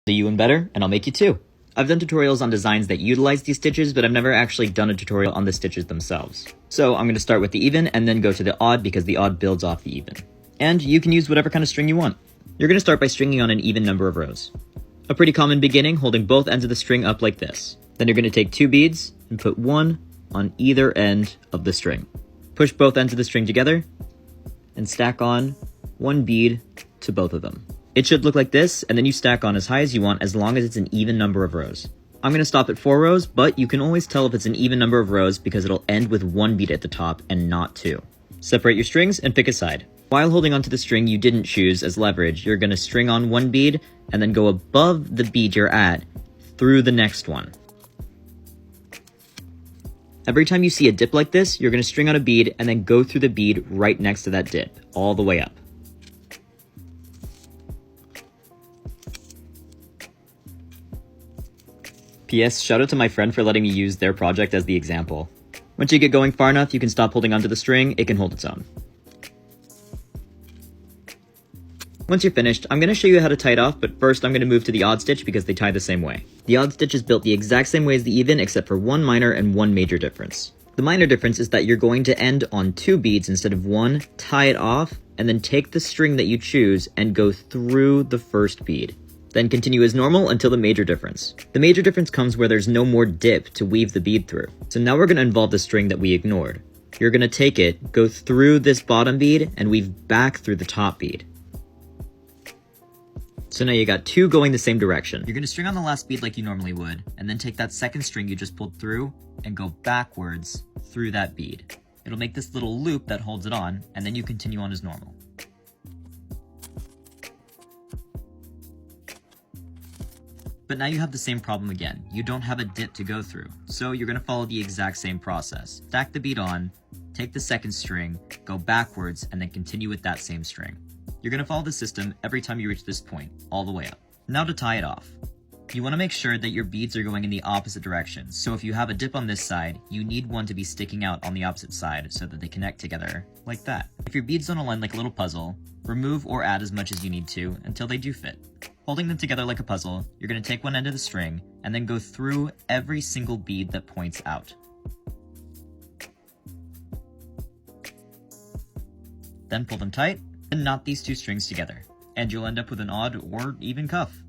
Do you one better, and I'll make you two. I've done tutorials on designs that utilize these stitches, but I've never actually done a tutorial on the stitches themselves. So I'm going to start with the even and then go to the odd because the odd builds off the even. And you can use whatever kind of string you want. You're going to start by stringing on an even number of rows. A pretty common beginning, holding both ends of the string up like this. Then you're going to take 2 beads and put one on either end of the string. Push both ends of the string together and stack on 1 bead to both of them. It should look like this, and then you stack on as high as you want as long as it's an even number of rows. I'm going to stop at 4 rows, but you can always tell if it's an even number of rows because it'll end with 1 bead at the top and not 2. Separate your strings and pick a side. While holding onto the string you didn't choose as leverage, you're going to string on 1 bead and then go above the bead you're at through the next one. Every time you see a dip like this, you're going to string on a bead and then go through the bead right next to that dip, all the way up. P.S. Shout out to my friend for letting me use their project as the example. Once you get going far enough, you can stop holding onto the string, it can hold its own. Once you're finished, I'm going to show you how to tie it off, but first I'm going to move to the odd stitch because they tie the same way. The odd stitch is built the exact same way as the even, except for one minor and one major difference. The minor difference is that you're going to end on 2 beads instead of 1, tie it off, and then take the string that you choose and go through the first bead. Then continue as normal until the major difference. The major difference comes where there's no more dip to weave the bead through. So now we're going to involve the string that we ignored. You're going to take it, go through this bottom bead, and weave back through the top bead. So now you got 2 going the same direction. You're going to string on the last bead like you normally would, and then take that second string you just pulled through and go backwards through that bead. It'll make this little loop that holds it on, and then you continue on as normal. But now you have the same problem again. You don't have a dip to go through, so you're going to follow the exact same process. Stack the bead on, take the second string, go backwards, and then continue with that same string. You're going to follow the system every time you reach this point, all the way up. Now to tie it off. You want to make sure that your beads are going in the opposite direction, so if you have a dip on this side, you need one to be sticking out on the opposite side so that they connect together, like that. If your beads don't align like a little puzzle, remove or add as much as you need to until they do fit. Holding them together like a puzzle, you're going to take one end of the string and then go through every single bead that points out. Then pull them tight and knot these 2 strings together, and you'll end up with an odd or even cuff.